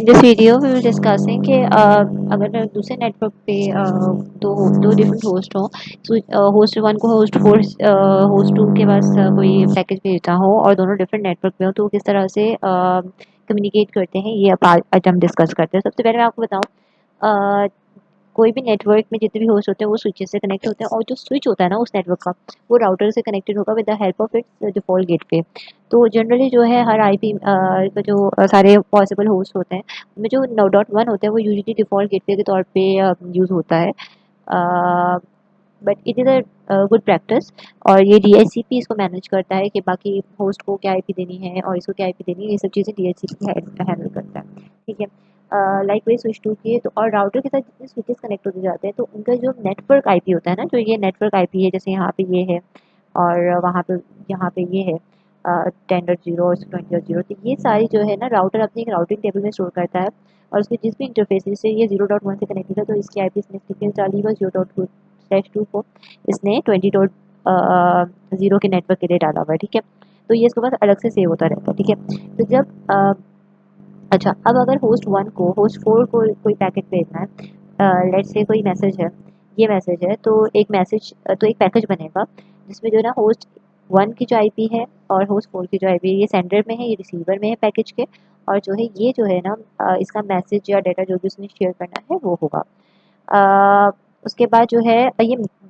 In this video, we will discussing कि अगर दूसरे नेटवर्क पे दो डिफरेंट होस्ट हो, तो होस्ट वन को होस्ट टू के पास कोई पैकेज भेजना हो और दोनों डिफरेंट नेटवर्क पे हो, तो वो किस तरह से कम्युनिकेट करते हैं, ये आज हम डिस्कस करते हैं। सबसे पहले मैं आपको बताऊँ, कोई भी नेटवर्क में जितने भी होस्ट होते हैं वो स्विचेस से कनेक्ट होते हैं, और जो स्विच होता है ना उस नेटवर्क का, वो राउटर से कनेक्टेड होगा with the help of its default gateway. तो जनरली जो है हर आईपी का जो सारे पॉसिबल होस्ट होते हैं उनमें जो 9.1 होता है वो यूजुअली डिफॉल्ट गेटवे के तौर पे यूज़ होता है। But it is a good practice, और ये डीएचसीपी इसको मैनेज करता है कि बाकी होस्ट को क्या आईपी देनी है और इसको क्या आईपी देनी है, ये सब चीज़ें डीएचसीपी हैंडल करता है। ठीक है। लाइक वे स्विच टू की, तो और राउटर के साथ जितने स्विचेस कनेक्ट होते जाते हैं तो उनका जो नेटवर्क आईपी होता है ना, जो ये नेटवर्क आईपी है, जैसे यहाँ पे ये है और वहाँ पे यहाँ पे ये है 10.0 और 20.0, तो ये सारी जो है ना राउटर अपनी एक राउटिंग टेबल में स्टोर करता है, और उसके जिस भी इंटरफेस से ये 0.1 से कनेक्टेड है तो इसकी आईपी सिग्निफिकेंस डाली हुआ 0.2/2 को इसने 20.0 के नेटवर्क के लिए डाला हुआ है। ठीक है। तो ये इसके पास अलग से सेव होता रहता है। ठीक है। तो जब अच्छा, अब अगर होस्ट वन को होस्ट फोर को कोई पैकेट भेजना है, लेट्स से कोई मैसेज है, ये मैसेज है, तो एक पैकेज बनेगा जिसमें जो है ना होस्ट वन की जो आईपी है और होस्ट फोर की जो आईपी है, ये सेंडर में है, ये रिसीवर में है पैकेज के, और जो है ये जो है ना इसका मैसेज या डाटा जो भी उसने शेयर करना है वो होगा। उसके बाद जो है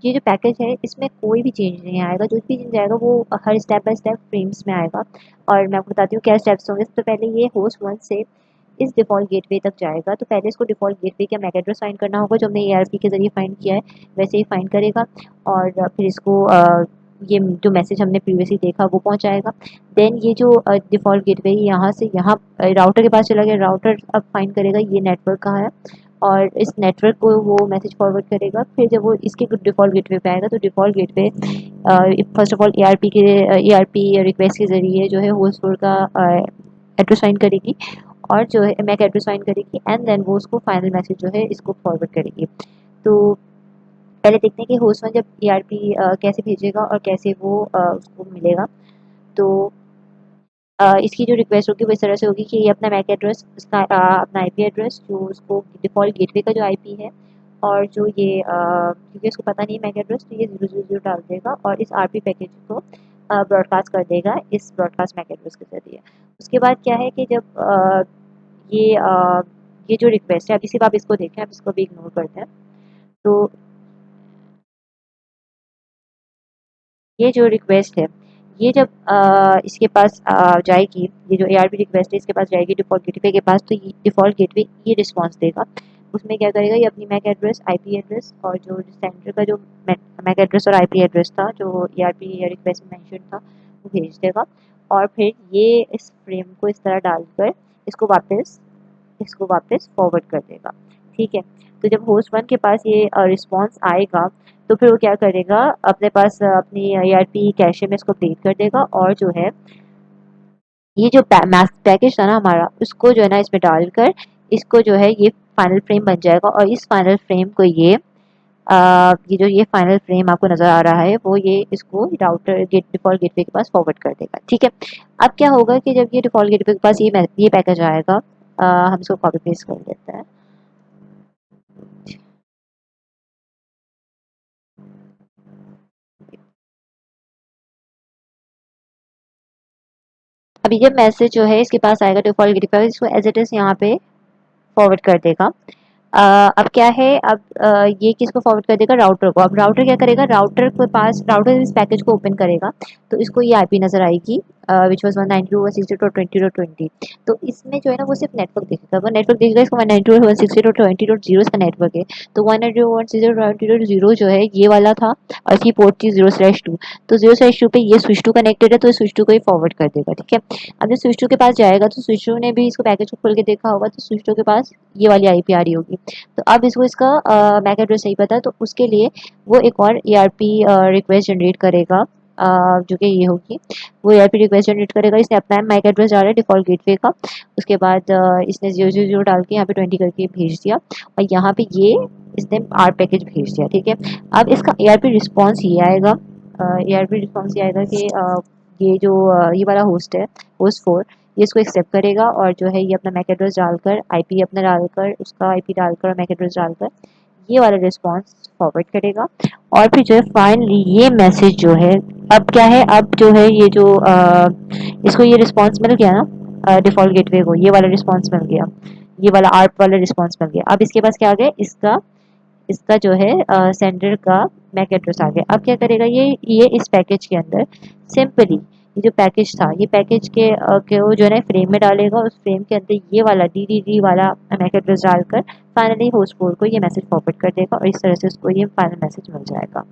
ये जो पैकेज है इसमें कोई भी चेंज नहीं आएगा, जो भी चेंज आएगा वो हर स्टेप बाय स्टेप फ्रेम्स में आएगा। और मैं आपको बताती हूँ क्या स्टेप्स होंगे। सबसे पहले ये होस्ट वन से इस डिफ़ॉल्ट गेटवे तक जाएगा, तो पहले इसको डिफ़ॉल्ट गेटवे का मैक एड्रेस फाइंड करना होगा, जो हमने एआरपी के ज़रिए फाइंड किया है वैसे ही फाइंड करेगा, और फिर इसको ये जो मैसेज हमने प्रीवियसली देखा वो पहुंचाएगा। देन ये जो डिफ़ॉल्ट गेटवे यहाँ से यहाँ राउटर के पास चला गया, राउटर अब फाइंड करेगा ये नेटवर्क कहाँ है और इस नेटवर्क को वो मैसेज फॉरवर्ड करेगा। फिर जब वो इसके डिफ़ॉल्ट गेटवे पे आएगा तो default gateway first of all ARP request के ज़रिए जो है होस्ट का एड्रेस फाइंड करेगी, और जो है मैक एड्रेस फाइंड करेगी, एंड देन वो उसको फाइनल मैसेज जो है इसको फॉरवर्ड करेगी। तो पहले देखते हैं कि होस्ट वन जब ईआरपी कैसे भेजेगा और कैसे वो उसको मिलेगा। तो इसकी जो रिक्वेस्ट होगी वो इस तरह से होगी कि ये अपना मैक एड्रेस, उसका अपना आईपी एड्रेस, जो उसको डिफ़ॉल्ट गेटवे का जो आईपी है, और जो ये क्योंकि उसको पता नहीं है मैक एड्रेस, तो ये 000 डाल देगा और इस आरपी पैकेज को ब्रॉडकास्ट कर देगा इस ब्रॉडकास्ट मैक एड्रेस के ज़रिए। उसके बाद क्या है कि जब ये अ, ये जो रिक्वेस्ट है, अभी सिर्फ आप इसको देखें, आप इसको भी इग्नोर करते हैं। तो ये जो रिक्वेस्ट है, ये जब इसके पास जाएगी, ये जो एआरपी रिक्वेस्ट है इसके पास जाएगी डिफ़ॉल्ट गेटवे के पास, तो ये डिफ़ॉल्ट गेटवे ये रिस्पॉन्स देगा। उसमें क्या करेगा, ये अपनी मैक एड्रेस, आईपी एड्रेस और जो सेंडर का जो मैक एड्रेस और आईपी एड्रेस था जो एआरपी रिक्वेस्ट में मेंशन था वो भेज देगा, और फिर ये इस फ्रेम को इस तरह डालकर इसको वापस फॉरवर्ड कर देगा। ठीक है। तो जब होस्ट वन के पास ये रिस्पॉन्स आएगा तो फिर वो क्या करेगा, अपने पास अपनी ईआरपी कैशे में इसको अपडेट कर देगा, और जो है ये जो पैकेज था ना हमारा, उसको जो है ना इसमें डालकर इसको जो है ये फाइनल फ्रेम बन जाएगा, और इस फाइनल फ्रेम को ये फाइनल फ्रेम आपको नज़र आ रहा है वो ये इसको राउटर डिफ़ॉल्ट गेटवे के पास फॉरवर्ड कर देगा। ठीक है। अब क्या होगा कि जब ये डिफ़ॉल्ट गेटवे के पास ये पैकेज आएगा, हम इसको कॉपी पेस्ट कर देते हैं। अभी जब मैसेज जो है इसके पास आएगा डिफ़ॉल्ट गेटवे पे, इसको एज इट इज़ यहाँ पे फॉरवर्ड कर देगा। अब क्या है, अब ये किसको फॉरवर्ड कर देगा, राउटर को। अब राउटर क्या करेगा, राउटर इस पैकेज को ओपन करेगा तो इसको ये आईपी नजर आएगी विच वाज 192.168.20.20। तो इसमें जो है ना वो सिर्फ नेटवर्क देखेगा, वो नेटवर्क देखेगा, इसको 192.168.20.0 इसका नेटवर्क है। तो 192.168.20.0 जो है ये वाला था, और इसकी पोर्ट थी 0/2। तो 0/2 पे ये स्विच टू कनेक्टेड है, तो स्विच टू को ही फॉरवर्ड कर देगा। ठीक है। अब जब स्विच टू के पास जाएगा तो स्विच टू ने भी इसको पैकेज को खोल के देखा होगा, तो स्विच टू के पास ये वाली आईपी आ रही होगी। तो अब इसको इसका मैक एड्रेस नहीं पता, तो उसके लिए वो एक और ईआरपी रिक्वेस्ट जनरेट करेगा, जो कि ये होगी। वो ईआरपी रिक्वेस्ट जनरेट करेगा, इसने अपना मैक एड्रेस डाला है डिफ़ॉल्ट गेटवे का। उसके बाद इसने 000 डाल के यहाँ पे 20 करके भेज दिया, और यहाँ पे ये इसने आर पैकेज भेज दिया। ठीक है। अब इसका ईआरपी रिस्पॉन्स ये आएगा, ये आएगा कि ये जो ये वाला होस्ट है, होस्ट फोर, ये इसको एक्सेप्ट करेगा और जो है ये अपना मैक एड्रेस डालकर आईपी अपना डालकर उसका आईपी डालकर और मैक एड्रेस डालकर ये वाला रिस्पॉन्स फॉरवर्ड करेगा। और फिर जो है फाइनली ये मैसेज जो है अब क्या है, अब जो है ये जो इसको ये रिस्पॉन्स मिल गया ना डिफॉल्ट गेटवे को, ये वाला रिस्पॉन्स मिल गया, ये वाला आर्प वाला रिस्पॉन्स मिल गया। अब इसके पास क्या आ गया, इसका इसका जो है सेंडर का मैक एड्रेस आ गया। अब क्या करेगा ये इस पैकेज के अंदर सिंपली ये जो पैकेज था, ये पैकेज के वो जो है ना फ्रेम में डालेगा, उस फ्रेम के अंदर ये वाला डी वाला मैक एड्रेस डालकर फाइनली होस्ट 4 को ये मैसेज फॉरवर्ड कर देगा और इस तरह से उसको ये फाइनल मैसेज मिल जाएगा।